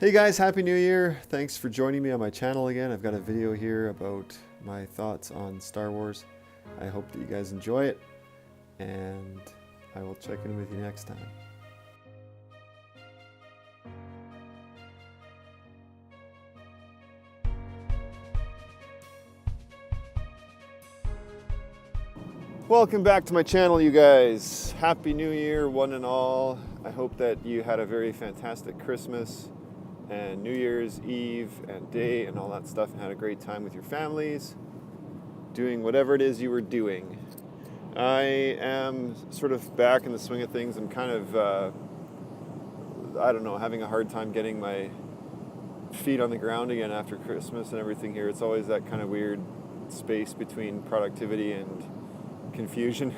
Hey guys, Happy New Year. Thanks for joining me on my channel again. I've got a video here about my thoughts on Star Wars. I hope that you guys enjoy it, and I will check in with you next time. Welcome back to my channel, you guys. Happy New Year, one and all. I hope that you had a very fantastic Christmas and New Year's Eve and day and all that stuff, and had a great time with your families, doing whatever it is you were doing. I am sort of back in the swing of things. I'm kind of, having a hard time getting my feet on the ground again after Christmas and everything here. It's always that kind of weird space between productivity and confusion.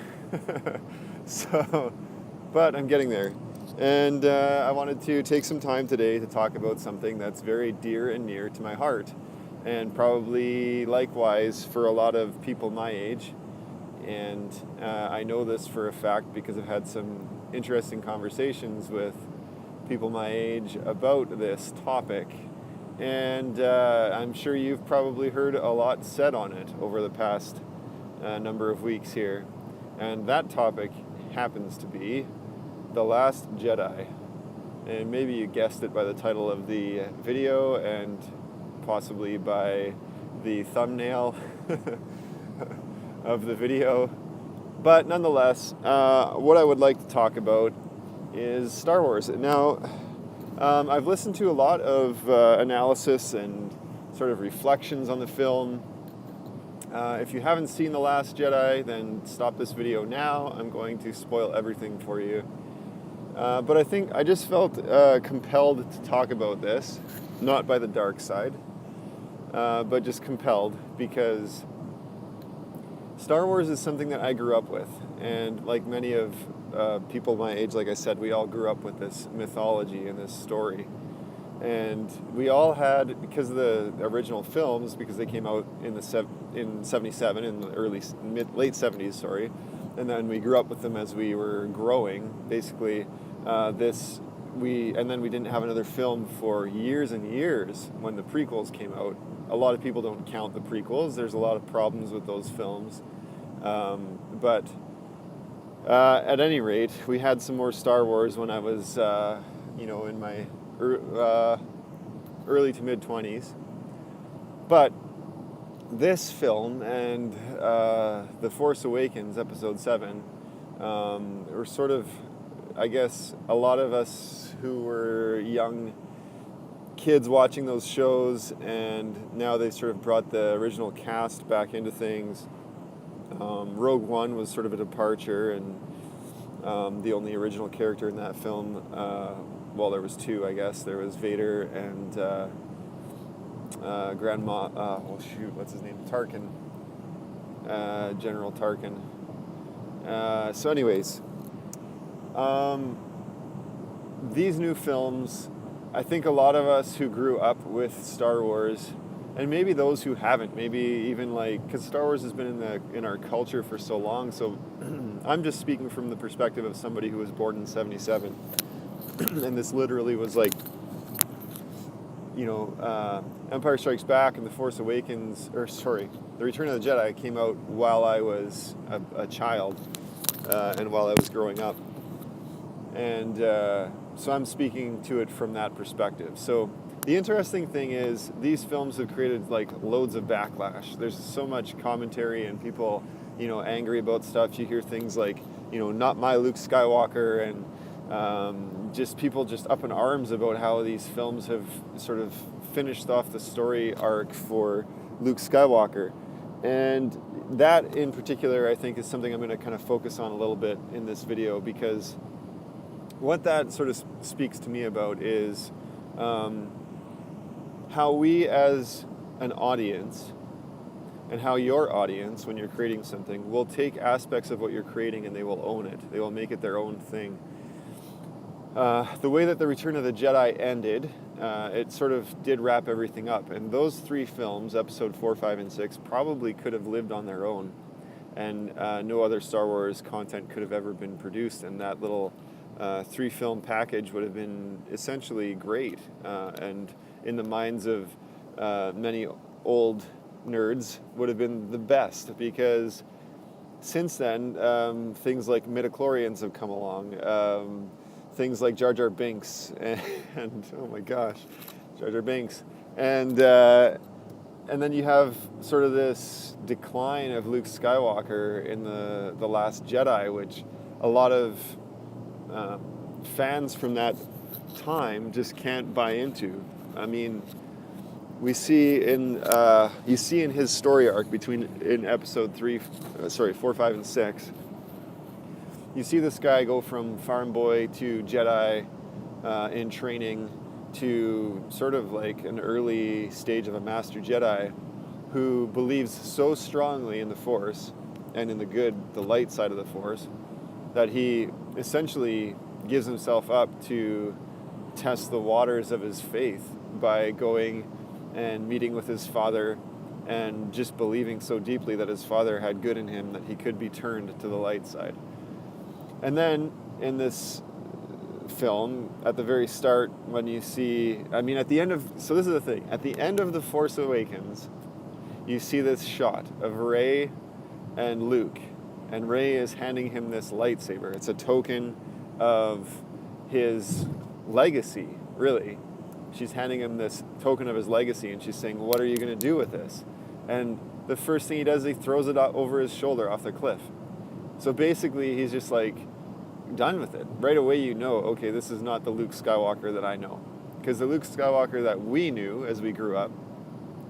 But I'm getting there. And I wanted to take some time today to talk about something that's very dear and near to my heart, and probably likewise for a lot of people my age. And I know this for a fact because I've had some interesting conversations with people my age about this topic. And I'm sure you've probably heard a lot said on it over the past number of weeks here. And that topic happens to be The Last Jedi. And maybe you guessed it by the title of the video and possibly by the thumbnail of the video. But nonetheless, what I would like to talk about is Star Wars. Now, I've listened to a lot of analysis and sort of reflections on the film. If you haven't seen The Last Jedi, then stop this video now. I'm going to spoil everything for you. But I think I just felt compelled to talk about this, not by the dark side, but just compelled because Star Wars is something that I grew up with. And like many of people my age, like I said, we all grew up with this mythology and this story. And we all had, because of the original films, because they came out in 77, in the late 70s, sorry. And then we grew up with them as we were growing, basically. And then we didn't have another film for years and years when the prequels came out. A lot of people don't count the prequels. There's a lot of problems with those films. But at any rate, we had some more Star Wars when I was, in my early to mid-20s. But this film and The Force Awakens, Episode 7, were sort of, I guess, a lot of us who were young kids watching those shows, and now they sort of brought the original cast back into things. Rogue One was sort of a departure, and the only original character in that film, well, there was two, I guess. There was Vader and what's his name? Tarkin. General Tarkin. So anyways, these new films, I think a lot of us who grew up with Star Wars, and maybe those who haven't, maybe even because Star Wars has been in our culture for so long, so I'm just speaking from the perspective of somebody who was born in 77. And this literally was Empire Strikes Back and The Force Awakens, The Return of the Jedi came out while I was a child and while I was growing up. And so I'm speaking to it from that perspective. So the interesting thing is these films have created loads of backlash. There's so much commentary and people, angry about stuff. You hear things like, not my Luke Skywalker, and just people just up in arms about how these films have sort of finished off the story arc for Luke Skywalker. And that in particular, I think, is something I'm going to kind of focus on a little bit in this video, because what that sort of speaks to me about is how we as an audience, and how your audience, when you're creating something, will take aspects of what you're creating and they will own it. They will make it their own thing. The way that The Return of the Jedi ended, it sort of did wrap everything up. And those three films, Episode 4, 5, and 6, probably could have lived on their own. And no other Star Wars content could have ever been produced in that little 3-film package would have been essentially great, and in the minds of many old nerds would have been the best, because since then things like midichlorians have come along, things like Jar Jar Binks and oh my gosh, Jar Jar Binks, and then you have sort of this decline of Luke Skywalker in the Last Jedi, which a lot of fans from that time just can't buy into. I mean, we see you see in his story arc in episode 4, 5, and 6, you see this guy go from farm boy to Jedi in training to sort of like an early stage of a master Jedi who believes so strongly in the Force and in the light side of the Force, that he essentially gives himself up to test the waters of his faith by going and meeting with his father and just believing so deeply that his father had good in him that he could be turned to the light side. And then in this film, at the very start, when you see, at the end of, so this is the thing, at the end of The Force Awakens, you see this shot of Rey and Luke, and Rey is handing him this lightsaber. It's a token of his legacy, really. She's handing him this token of his legacy, and she's saying, what are you going to do with this? And the first thing he does, he throws it over his shoulder off the cliff. So basically, he's just like, done with it. Right away you know, okay, this is not the Luke Skywalker that I know. Because the Luke Skywalker that we knew as we grew up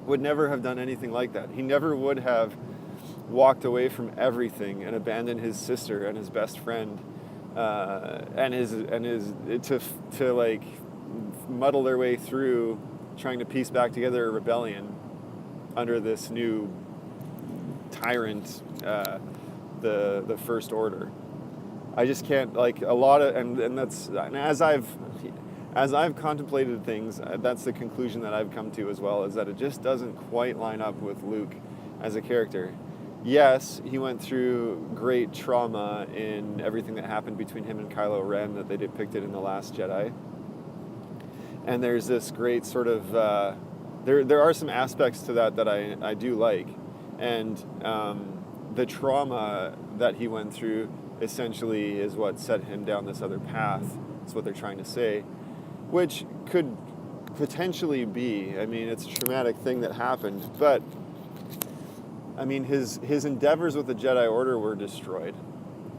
would never have done anything like that. He never would have walked away from everything and abandoned his sister and his best friend to like muddle their way through trying to piece back together a rebellion under this new tyrant, the First Order. I just can't, like, a lot of, and that's, and as I've contemplated things, that's the conclusion that I've come to as well, is that it just doesn't quite line up with Luke as a character. Yes, he went through great trauma in everything that happened between him and Kylo Ren that they depicted in The Last Jedi. And there's this great sort of, there are some aspects to that I do like. And the trauma that he went through essentially is what set him down this other path. That's what they're trying to say, which could potentially be, it's a traumatic thing that happened, but his endeavors with the Jedi Order were destroyed,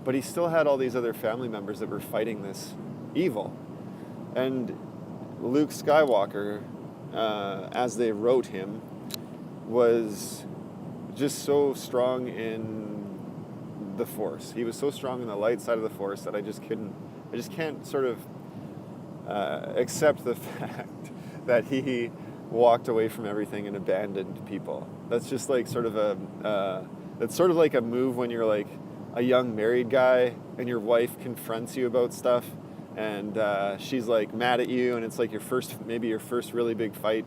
but he still had all these other family members that were fighting this evil. And Luke Skywalker, as they wrote him, was just so strong in the Force. He was so strong in the light side of the Force that I just can't sort of accept the fact that he walked away from everything and abandoned people. That's just like sort of that's sort of like a move when you're like a young married guy and your wife confronts you about stuff, and she's like mad at you, and it's like your first really big fight,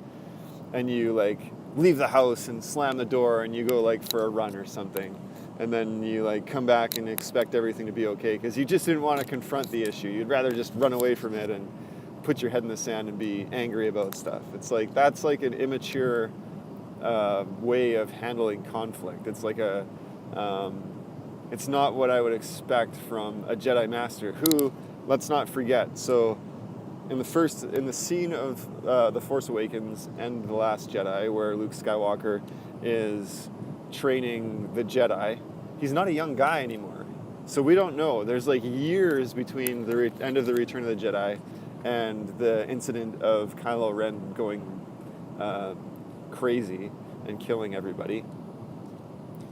and you like leave the house and slam the door and you go like for a run or something. And then you like come back and expect everything to be okay because you just didn't want to confront the issue. You'd rather just run away from it and put your head in the sand and be angry about stuff. It's like, that's like an immature way of handling conflict. It's like it's not what I would expect from a Jedi Master who, let's not forget, so in the scene of The Force Awakens and The Last Jedi, where Luke Skywalker is training the Jedi, he's not a young guy anymore. So we don't know. There's like years between the end of the Return of the Jedi and the incident of Kylo Ren going crazy and killing everybody.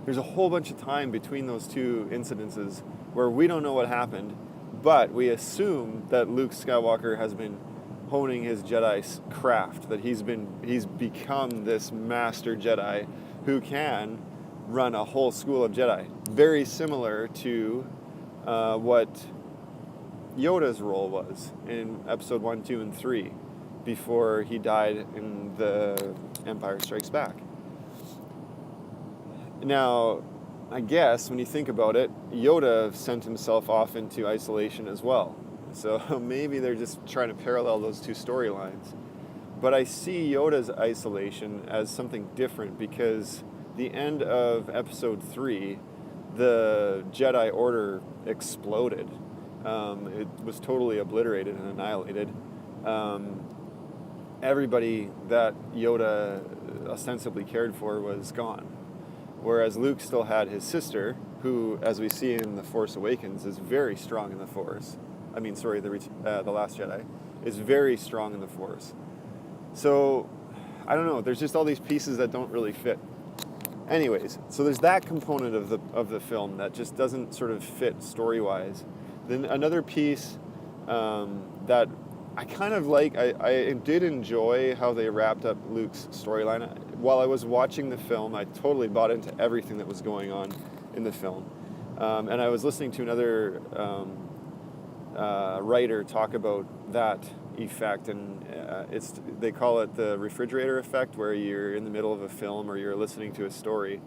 There's a whole bunch of time between those two incidences where we don't know what happened, but we assume that Luke Skywalker has been honing his Jedi craft, that he's become this master Jedi who can run a whole school of Jedi. Very similar to what Yoda's role was in episode 1, 2, and 3 before he died in The Empire Strikes Back. Now, I guess when you think about it, Yoda sent himself off into isolation as well. So maybe they're just trying to parallel those two storylines. But I see Yoda's isolation as something different because the end of episode 3, the Jedi Order exploded. It was totally obliterated and annihilated. Everybody that Yoda ostensibly cared for was gone. Whereas Luke still had his sister, who, as we see in The Force Awakens, is very strong in the Force. The Last Jedi is very strong in the Force. So, I don't know, there's just all these pieces that don't really fit. Anyways, so there's that component of the film that just doesn't sort of fit story-wise. Then another piece that I kind of like, I did enjoy how they wrapped up Luke's storyline. While I was watching the film, I totally bought into everything that was going on in the film. And I was listening to another writer talk about that effect, and they call it the refrigerator effect, where you're in the middle of a film or you're listening to a story.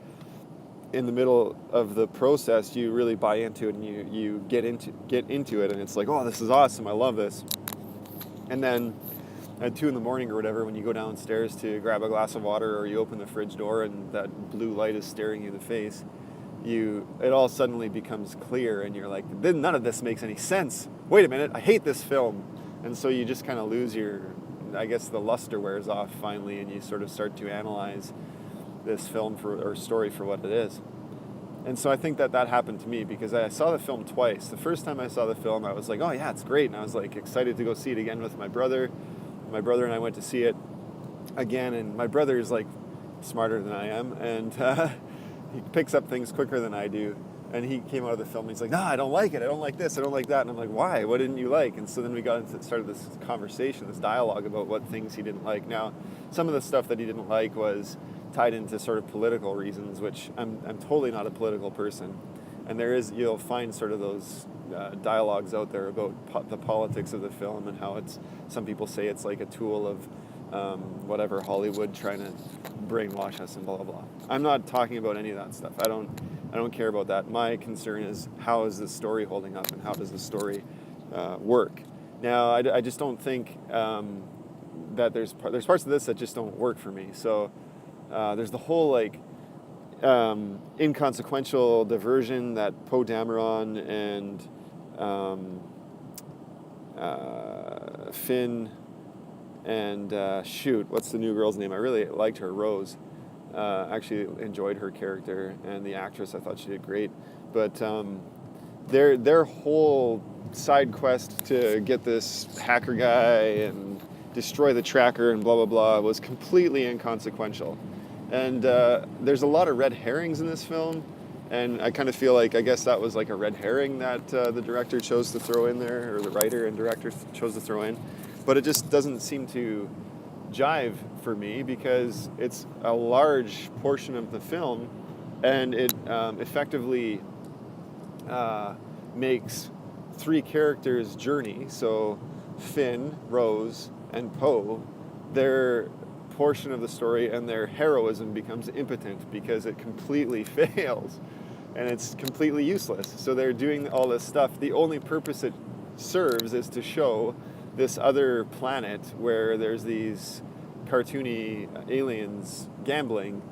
In the middle of the process, you really buy into it and you get into it, and it's like, oh, this is awesome, I love this. And then at 2 a.m. or whatever, when you go downstairs to grab a glass of water, or you open the fridge door and that blue light is staring you in the face, it all suddenly becomes clear, and you're like, none of this makes any sense. Wait a minute, I hate this film. And so you just kind of lose I guess the luster wears off finally, and you sort of start to analyze this film or story for what it is. And so I think that happened to me because I saw the film twice. The first time I saw the film, I was like, oh yeah, it's great. And I was like excited to go see it again with my brother. My brother and I went to see it again, and my brother is like smarter than I am, and he picks up things quicker than I do. And he came out of the film and he's like, no, I don't like it. I don't like this. I don't like that. And I'm like, why? What didn't you like? And so then we started this conversation, this dialogue about what things he didn't like. Now, some of the stuff that he didn't like was tied into sort of political reasons, which I'm totally not a political person. And you'll find sort of those dialogues out there about the politics of the film, and how some people say it's like a tool of whatever, Hollywood trying to brainwash us and blah, blah, blah. I'm not talking about any of that stuff. I don't care about that. My concern is, how is this story holding up, and how does the story work? Now, I just don't think that there's parts of this that just don't work for me. So there's the whole inconsequential diversion that Poe Dameron and Finn and what's the new girl's name? I really liked her, Rose. Actually enjoyed her character, and the actress, I thought she did great. But their whole side quest to get this hacker guy and destroy the tracker and blah blah blah was completely inconsequential. And there's a lot of red herrings in this film, and I kind of feel like, I guess that was like a red herring that the director chose to throw in there, or the writer and director chose to throw in. But it just doesn't seem to jive for me, because it's a large portion of the film, and it effectively makes 3 characters' journey. So Finn, Rose, and Poe, their portion of the story and their heroism becomes impotent because it completely fails, and it's completely useless. So they're doing all this stuff. The only purpose it serves is to show this other planet where there's these cartoony aliens gambling,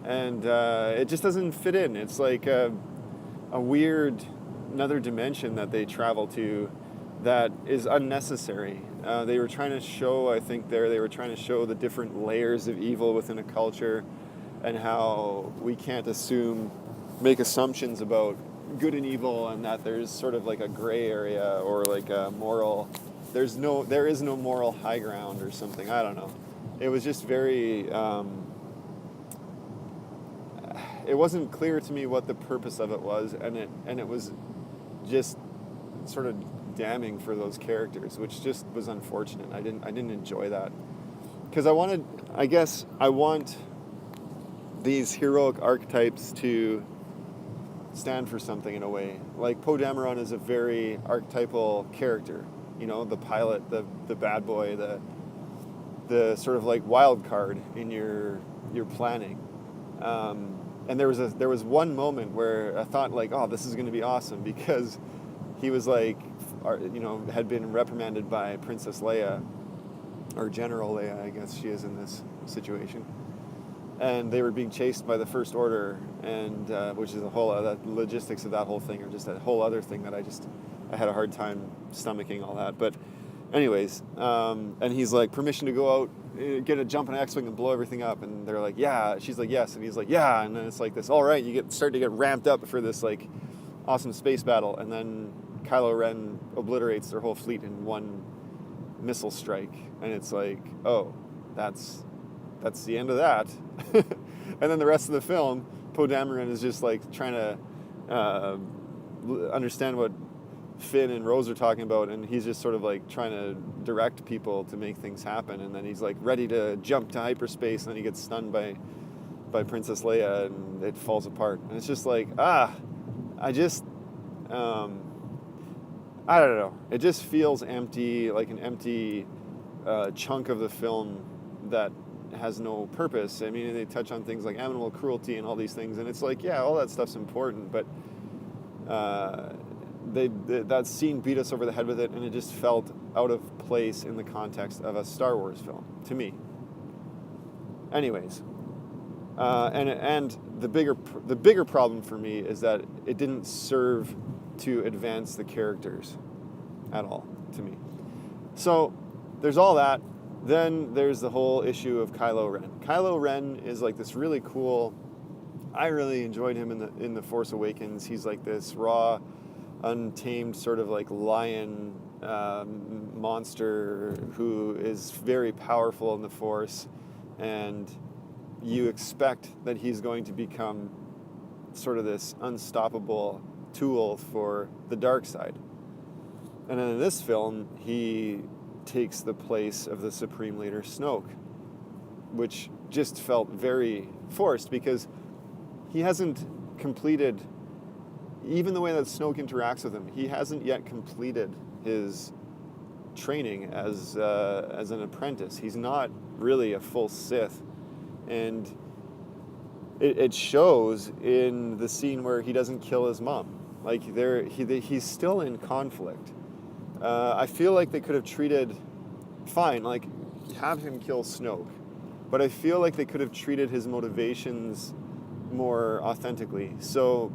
and it just doesn't fit in. It's like a weird another dimension that they travel to that is unnecessary. They were trying to show, I think they were trying to show the different layers of evil within a culture, and how we can't make assumptions about good and evil, and that there's sort of like a gray area, or like a moral, there is no moral high ground or something. I don't know. It was just very, it wasn't clear to me what the purpose of it was, and it was just sort of damning for those characters, which just was unfortunate. I didn't enjoy that, because I want these heroic archetypes to stand for something in a way. Like Poe Dameron is a very archetypal character, the pilot, the bad boy, the sort of like wild card in your planning. And there was one moment where I thought like, oh, this is going to be awesome, because he was like had been reprimanded by Princess Leia, or General Leia, I guess she is in this situation. And they were being chased by the First Order, and which is the logistics of that whole thing are just a whole other thing that I had a hard time stomaching all that. But anyways, and he's like, permission to go out, get a jump in an X-Wing and blow everything up. And they're like, yeah. She's like, yes. And he's like, yeah. And then it's like this, all right, start to get ramped up for this like awesome space battle. And then Kylo Ren obliterates their whole fleet in one missile strike. And it's like, oh, that's the end of that. And then the rest of the film, Poe Dameron is just like trying to understand what Finn and Rose are talking about, and he's just sort of like trying to direct people to make things happen, and then he's like ready to jump to hyperspace, and then he gets stunned by Princess Leia, and it falls apart. And it's just like, I don't know. It just feels empty, like an empty chunk of the film that has no purpose. I mean, they touch on things like animal cruelty and all these things, and it's like, yeah, all that stuff's important, but that scene beat us over the head with it, and it just felt out of place in the context of a Star Wars film, to me. Anyways, and the bigger problem for me is that it didn't serve to advance the characters at all, to me. So there's all that. Then there's the whole issue of Kylo Ren. Kylo Ren is like this really cool. I really enjoyed him in the Force Awakens. He's like this raw, untamed sort of like lion monster who is very powerful in the Force, and you expect that he's going to become sort of this unstoppable tool for the dark side. And then in this film, he takes the place of the Supreme Leader Snoke, which just felt very forced because he hasn't completed, even the way that Snoke interacts with him, he hasn't yet completed his training as an apprentice. He's not really a full Sith, and it shows in the scene where he doesn't kill his mom. Like he's still in conflict. I feel like they could have treated, fine, like have him kill Snoke, but I feel like they could have treated his motivations more authentically. So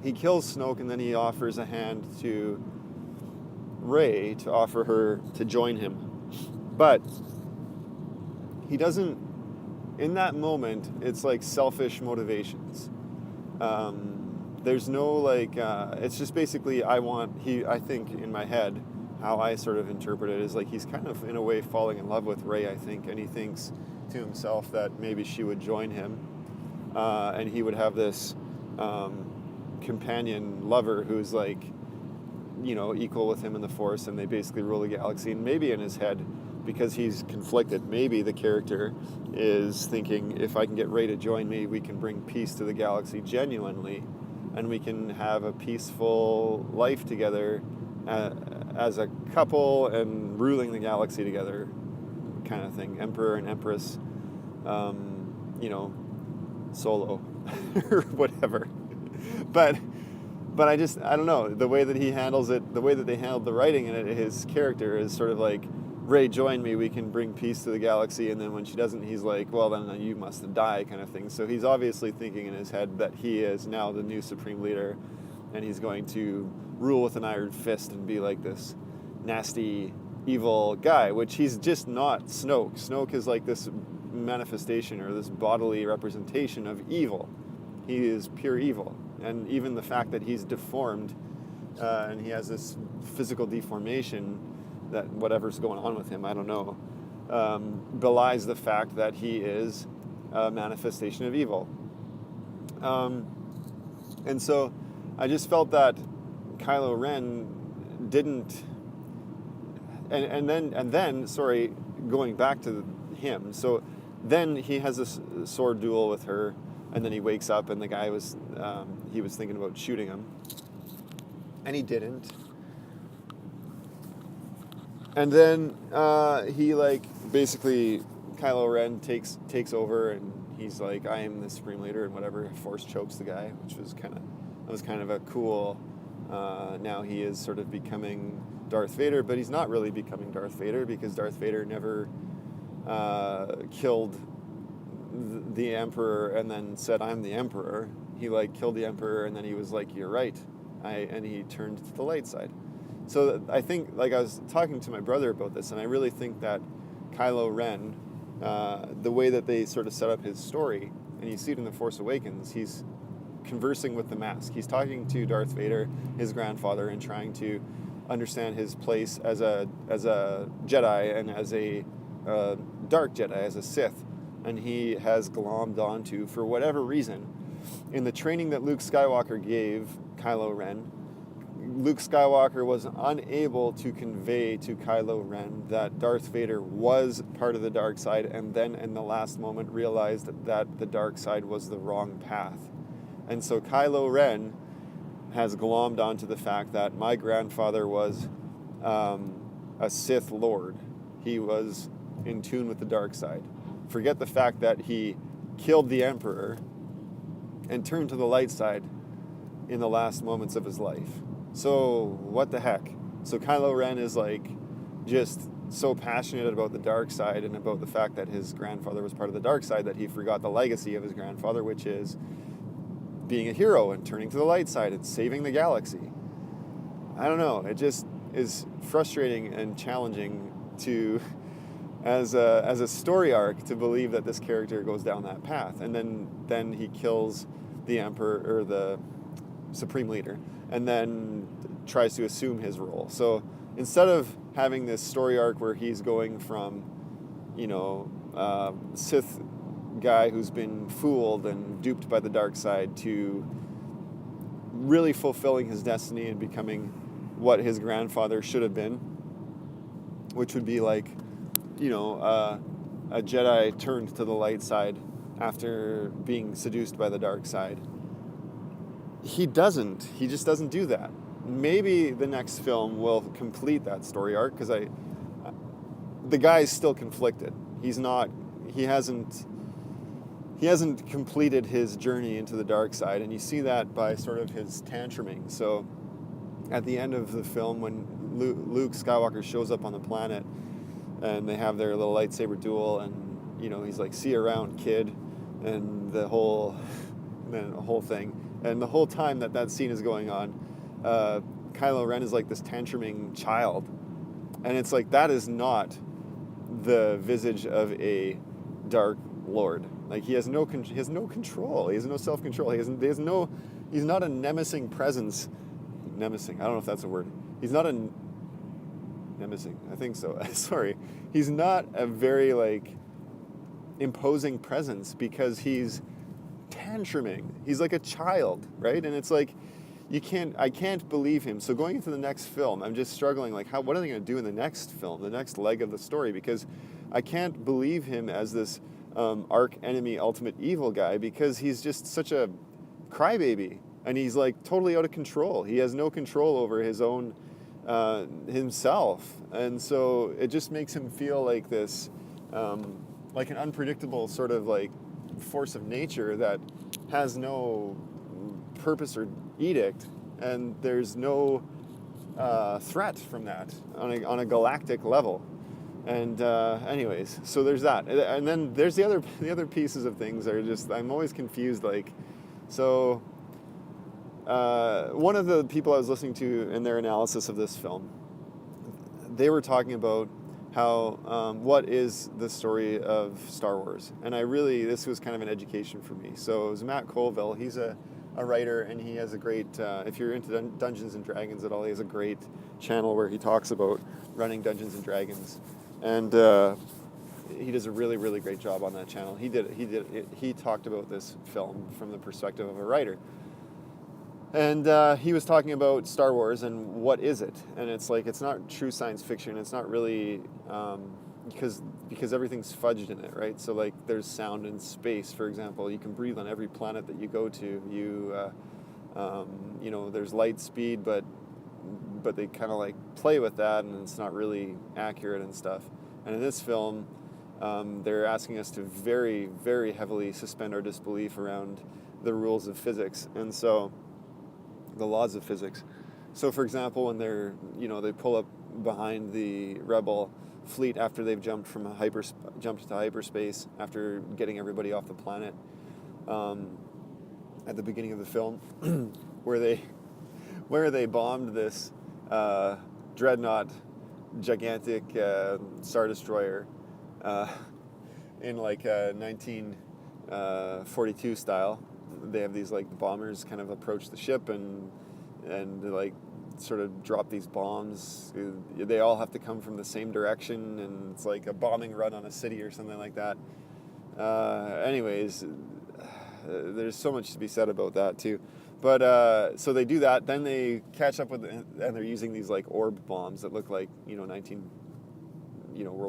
he kills Snoke, and then he offers a hand to Rey to offer her to join him. But he doesn't, in that moment, it's like selfish motivations. There's no like, it's just basically I think in my head, how I sort of interpret it is like he's kind of in a way falling in love with Rey, I think, and he thinks to himself that maybe she would join him, and he would have this companion lover who's like, equal with him in the Force, and they basically rule the galaxy. And maybe in his head, because he's conflicted, maybe the character is thinking, if I can get Rey to join me, we can bring peace to the galaxy genuinely, and we can have a peaceful life together as a couple and ruling the galaxy together, kind of thing. Emperor and Empress, solo, or whatever. But I don't know, the way that he handles it, the way that they handled the writing in it, his character is sort of like, Rey, join me, we can bring peace to the galaxy. And then when she doesn't, he's like, well, then you must die, kind of thing. So he's obviously thinking in his head that he is now the new Supreme Leader, and he's going to rule with an iron fist and be like this nasty, evil guy, which he's just not Snoke. Snoke is like this manifestation or this bodily representation of evil. He is pure evil. And even the fact that he's deformed and he has this physical deformation, that whatever's going on with him, I don't know, belies the fact that he is a manifestation of evil. And so I just felt that Kylo Ren didn't, and then going back to him, so then he has this sword duel with her, and then he wakes up and the guy was thinking about shooting him, and he didn't. And then he basically Kylo Ren takes over, and he's like, I am the Supreme Leader, and whatever, Force chokes the guy, which was kind of a cool Now he is sort of becoming Darth Vader, but he's not really becoming Darth Vader because Darth Vader never killed the Emperor and then said, "I'm the Emperor." He like killed the Emperor and then he was like, "You're right," and he turned to the light side. So I think, like, I was talking to my brother about this, and I really think that Kylo Ren, the way that they sort of set up his story, and you see it in The Force Awakens, he's conversing with the mask. He's talking to Darth Vader, his grandfather, and trying to understand his place as a Jedi and as a dark Jedi, as a Sith. And he has glommed onto, for whatever reason, in the training that Luke Skywalker gave Kylo Ren, Luke Skywalker was unable to convey to Kylo Ren that Darth Vader was part of the dark side, and then in the last moment realized that the dark side was the wrong path. And so Kylo Ren has glommed onto the fact that my grandfather was a Sith Lord. He was in tune with the dark side. Forget the fact that he killed the Emperor and turned to the light side in the last moments of his life. So what the heck? So Kylo Ren is like just so passionate about the dark side and about the fact that his grandfather was part of the dark side that he forgot the legacy of his grandfather, which is being a hero and turning to the light side and saving the galaxy. I don't know. It just is frustrating and challenging to, as a story arc, to believe that this character goes down that path, and then he kills the Emperor or the Supreme Leader, and then tries to assume his role. So instead of having this story arc where he's going from, Sith guy who's been fooled and duped by the dark side to really fulfilling his destiny and becoming what his grandfather should have been, which would be like, a Jedi turned to the light side after being seduced by the dark side. He just doesn't do that. Maybe the next film will complete that story arc, because the guy's still conflicted. He hasn't completed his journey into the dark side, and you see that by sort of his tantruming. So at the end of the film, when Luke Skywalker shows up on the planet and they have their little lightsaber duel, and he's like, "See you around, kid," and the whole thing. And the whole time that scene is going on, Kylo Ren is like this tantruming child. And it's like, that is not the visage of a dark lord. Like, he has no control. He has no self-control. He's not a nemesing presence. Nemesing, I don't know if that's a word. He's not a nemesing, I think so. Sorry. He's not a very, imposing presence, because he's tantruming. He's like a child, right? And it's like, I can't believe him. So going into the next film, I'm just struggling, what are they going to do in the next film, the next leg of the story? Because I can't believe him as this arch enemy, ultimate evil guy, because he's just such a crybaby, and he's totally out of control. He has no control over his own himself, and so it just makes him feel like this, like an unpredictable sort of force of nature that has no purpose or edict, and there's no threat from that on a galactic level. And anyways, so there's that, and then there's the other pieces of things are just, I'm always confused. So one of the people I was listening to in their analysis of this film, they were talking about how what is the story of Star Wars, and this was kind of an education for me. So it was Matt Colville. He's a writer, and he has a great, if you're into Dungeons and Dragons at all, he has a great channel where he talks about running Dungeons and Dragons, and he does a really, really great job on that channel. He talked about this film from the perspective of a writer, and he was talking about Star Wars and what is it, and it's it's not true science fiction. It's not really, because everything's fudged in it, right? So there's sound in space, for example. You can breathe on every planet that you go to. There's light speed, but they kind of play with that, and it's not really accurate and stuff. And in this film, they're asking us to very, very heavily suspend our disbelief around the rules of physics, and so the laws of physics. So, for example, when they pull up behind the rebel fleet after they've jumped to hyperspace after getting everybody off the planet, at the beginning of the film, where they bombed this dreadnought, gigantic Star Destroyer, in like 1942 style. They have these like bombers kind of approach the ship and like sort of drop these bombs. They all have to come from the same direction, and it's like a bombing run on a city or something like that. Anyways, there's so much to be said about that too. But so they do that, then they catch up with, and they're using these like orb bombs that look like World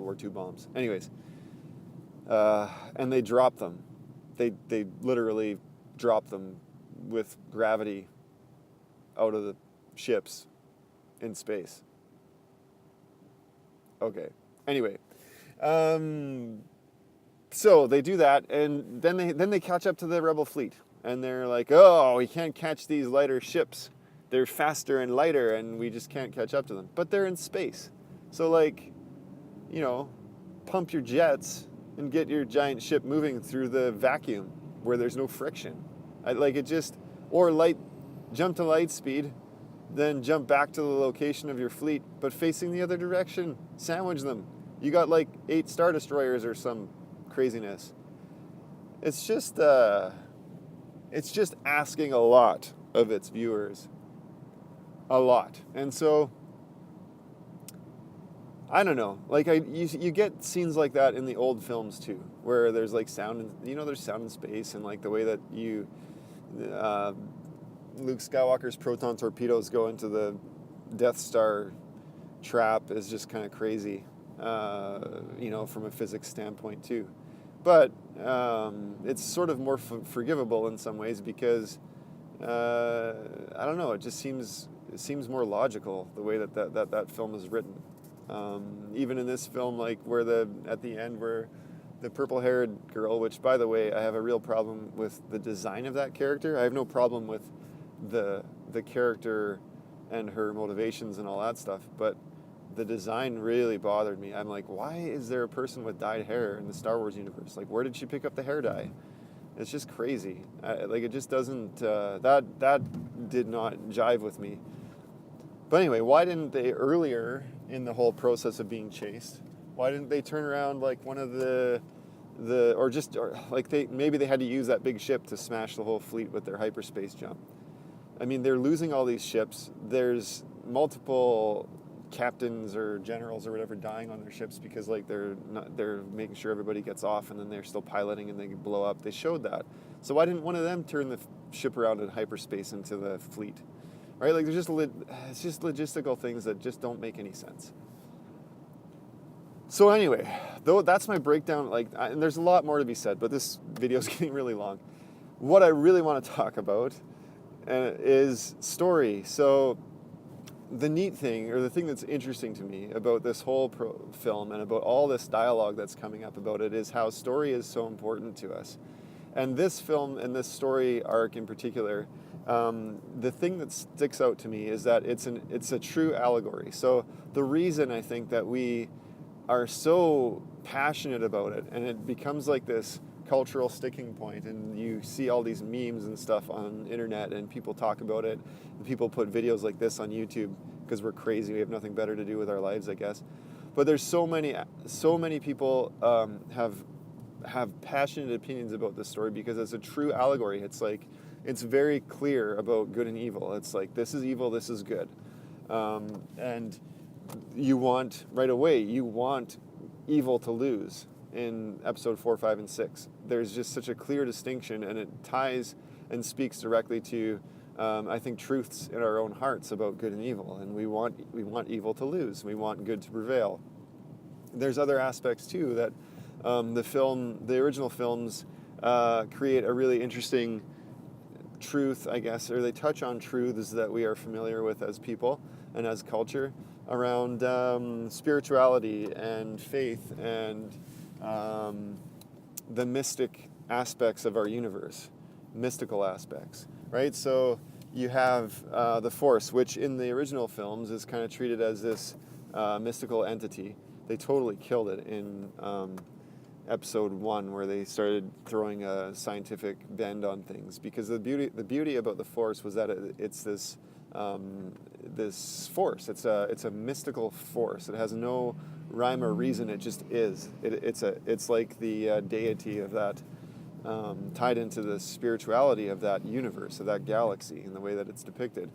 War II bombs. Anyways, and they drop them. They literally drop them with gravity out of the ships in space. Okay. Anyway, so they do that, and then they catch up to the rebel fleet, and they're like, "Oh, we can't catch these lighter ships. They're faster and lighter, and we just can't catch up to them." But they're in space, so like, pump your jets and get your giant ship moving through the vacuum where there's no friction. Jump to light speed, then jump back to the location of your fleet, but facing the other direction. Sandwich them. You got like 8 Star Destroyers or some craziness. It's just asking a lot of its viewers. A lot. And so, I don't know. Like you get scenes like that in the old films too, where there's like sound, and there's sound in space, and like the way that Luke Skywalker's proton torpedoes go into the Death Star trap is just kind of crazy, from a physics standpoint too. But it's sort of more forgivable in some ways because I don't know. It just seems more logical the way that film is written. Even in this film, like at the end where the purple-haired girl, which by the way, I have a real problem with the design of that character. I have no problem with the character and her motivations and all that stuff, but the design really bothered me. I'm like, why is there a person with dyed hair in the Star Wars universe? Like, where did she pick up the hair dye? It's just crazy. It just doesn't. That did not jive with me. But anyway, why didn't they earlier in the whole process of being chased? Why didn't they turn around like one of maybe they had to use that big ship to smash the whole fleet with their hyperspace jump? I mean, they're losing all these ships. There's multiple captains or generals or whatever dying on their ships because like they're making sure everybody gets off, and then they're still piloting and they blow up. They showed that. So why didn't one of them turn the ship around in hyperspace into the fleet? Right? Like it's just logistical things that just don't make any sense. So anyway, though that's my breakdown. And there's a lot more to be said, but this video is getting really long. What I really want to talk about is story. So the neat thing, or the thing that's interesting to me about this whole film and about all this dialogue that's coming up about it, is how story is so important to us. And this film and this story arc in particular, the thing that sticks out to me is that it's a true allegory. So the reason I think that we are so passionate about it, and it becomes like this cultural sticking point, and you see all these memes and stuff on internet, and people talk about it, and people put videos like this on YouTube because we're crazy, we have nothing better to do with our lives, I guess. But there's so many people have passionate opinions about this story because it's a true allegory. It's like, it's very clear about good and evil. It's like, this is evil, this is good. And you want evil to lose in episode 4, 5, and 6. There's just such a clear distinction, and it ties and speaks directly to, I think, truths in our own hearts about good and evil. And we want evil to lose. We want good to prevail. There's other aspects too that the original films create a really interesting truth, I guess, or they touch on truths that we are familiar with as people and as culture around spirituality and faith and the mystic aspects of our universe, mystical aspects, right? So you have the Force, which in the original films is kind of treated as this mystical entity. They totally killed it in episode 1, where they started throwing a scientific bend on things, because the beauty about the Force was that it's this this force. It's a mystical force. It has no rhyme or reason. It just is. It's like the deity of that, tied into the spirituality of that universe, of that galaxy, in the way that it's depicted.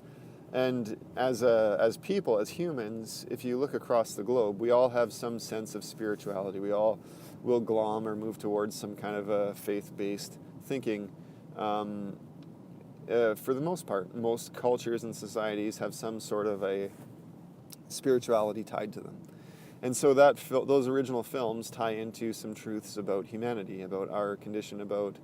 And as people, as humans, if you look across the globe, we all have some sense of spirituality. We all will glom or move towards some kind of a faith-based thinking. For the most part, most cultures and societies have some sort of a spirituality tied to them. And so those original films tie into some truths about humanity, about our condition, about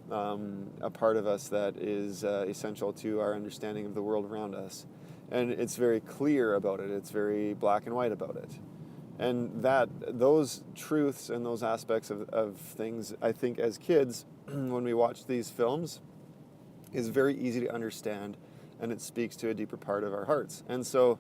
a part of us that is essential to our understanding of the world around us. And it's very clear about it. It's very black and white about it. And those truths and those aspects of things, I think as kids, when we watch these films, is very easy to understand, and it speaks to a deeper part of our hearts. And so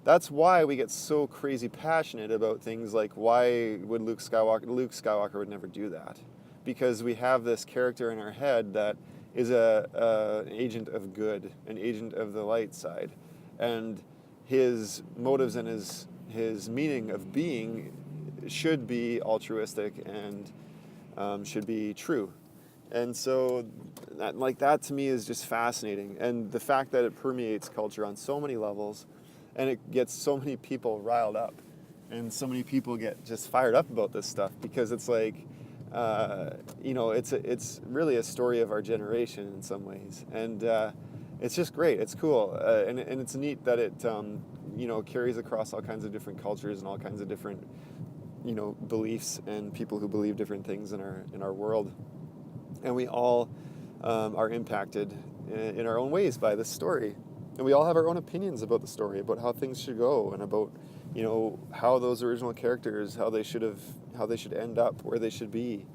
that's why we get so crazy passionate about things like, why would Luke Skywalker would never do that. Because we have this character in our head that is an agent of good, an agent of the light side. And his motives and his meaning of being should be altruistic and should be true. And so that to me is just fascinating. And the fact that it permeates culture on so many levels, and it gets so many people riled up, and so many people get just fired up about this stuff, because it's like, it's really a story of our generation in some ways. And it's just great. It's cool. And it's neat that it, carries across all kinds of different cultures and all kinds of different, beliefs and people who believe different things in our world. And we all are impacted in our own ways by this story. And we all have our own opinions about the story, about how things should go, and about, how those original characters, how they should end up, where they should be.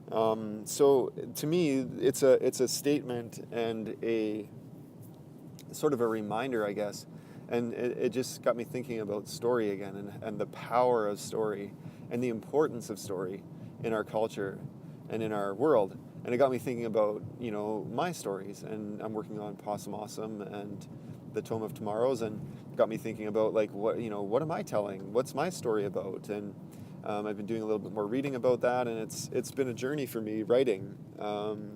So to me, it's a statement and a sort of a reminder, I guess. And it just got me thinking about story again, and the power of story and the importance of story in our culture and in our world. And it got me thinking about, my stories. And I'm working on Possum Awesome and the Tome of Tomorrows, and got me thinking about, like, what am I telling? What's my story about? And I've been doing a little bit more reading about that, and it's been a journey for me writing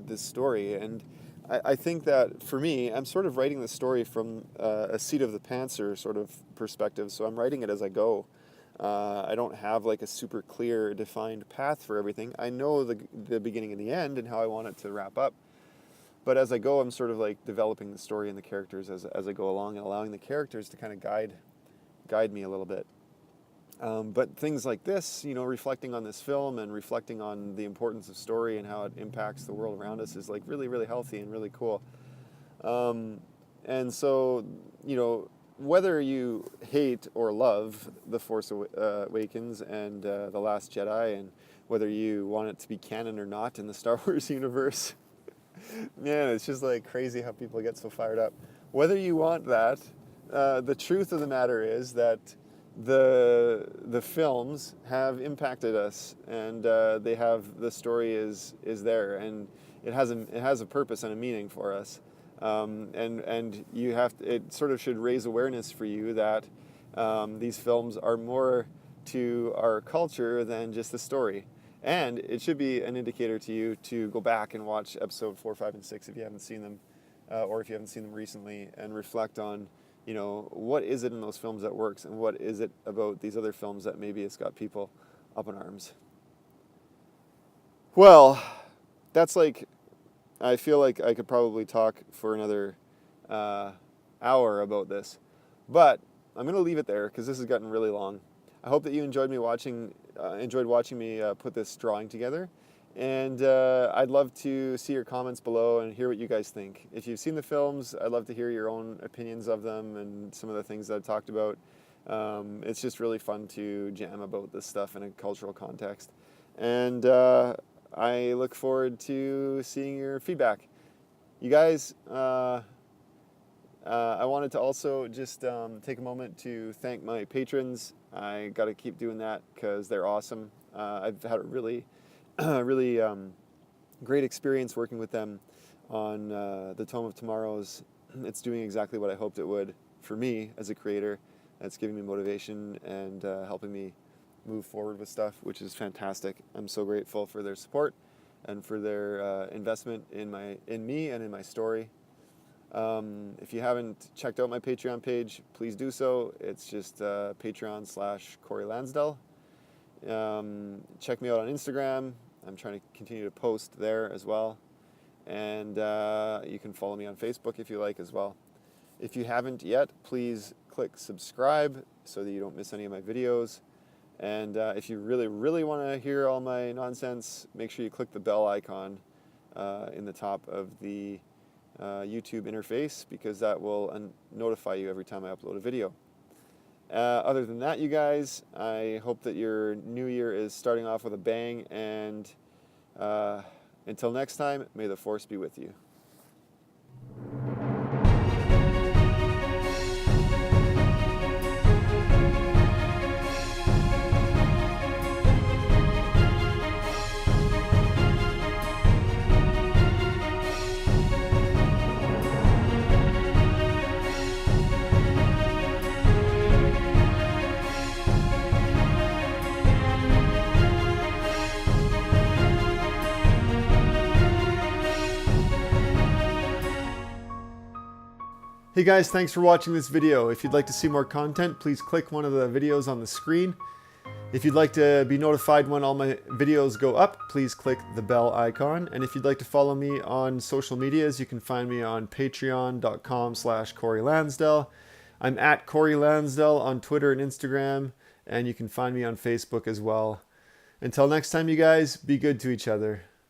this story. And I think that for me, I'm sort of writing the story from a seat of the pantser sort of perspective. So I'm writing it as I go. I don't have like a super clear, defined path for everything. I know the beginning and the end and how I want it to wrap up. But as I go, I'm sort of like developing the story and the characters as I go along, and allowing the characters to kind of guide me a little bit. But things like this, reflecting on this film and reflecting on the importance of story and how it impacts the world around us, is like really, really healthy and really cool. And so, whether you hate or love The Force Awakens and The Last Jedi, and whether you want it to be canon or not in the Star Wars universe, man, it's just like crazy how people get so fired up. Whether you want that, the truth of the matter is that the films have impacted us, and the story is there, and it has a purpose and a meaning for us. And you it sort of should raise awareness for you that these films are more to our culture than just the story. And it should be an indicator to you to go back and watch episode 4, 5, and 6 if you haven't seen them, or if you haven't seen them recently, and reflect on, what is it in those films that works, and what is it about these other films that maybe it's got people up in arms. Well, that's like, I feel like I could probably talk for another hour about this, but I'm going to leave it there because this has gotten really long. I hope that you enjoyed watching me put this drawing together, and I'd love to see your comments below and hear what you guys think. If you've seen the films, I'd love to hear your own opinions of them and some of the things that I've talked about. It's just really fun to jam about this stuff in a cultural context, and I look forward to seeing your feedback. You guys, I wanted to also just take a moment to thank my patrons. I got to keep doing that because they're awesome. I've had a really, really great experience working with them on the Tome of Tomorrows. It's doing exactly what I hoped it would for me as a creator. It's giving me motivation and helping me move forward with stuff, which is fantastic. I'm so grateful for their support and for their investment in me and in my story. If you haven't checked out my Patreon page, please do so. It's just Patreon/Corey Lansdell. Check me out on Instagram. I'm trying to continue to post there as well. And you can follow me on Facebook if you like as well. If you haven't yet, please click subscribe so that you don't miss any of my videos. And if you really, really want to hear all my nonsense, make sure you click the bell icon in the top of the YouTube interface, because that will notify you every time I upload a video. Other than that, you guys, I hope that your new year is starting off with a bang, and until next time, may the Force be with you. Hey guys, thanks for watching this video. If you'd like to see more content, please click one of the videos on the screen. If you'd like to be notified when all my videos go up, please click the bell icon. And if you'd like to follow me on social medias, you can find me on patreon.com/Corey Lansdell. I'm at Corey Lansdell on Twitter and Instagram, and you can find me on Facebook as well. Until next time, you guys, be good to each other.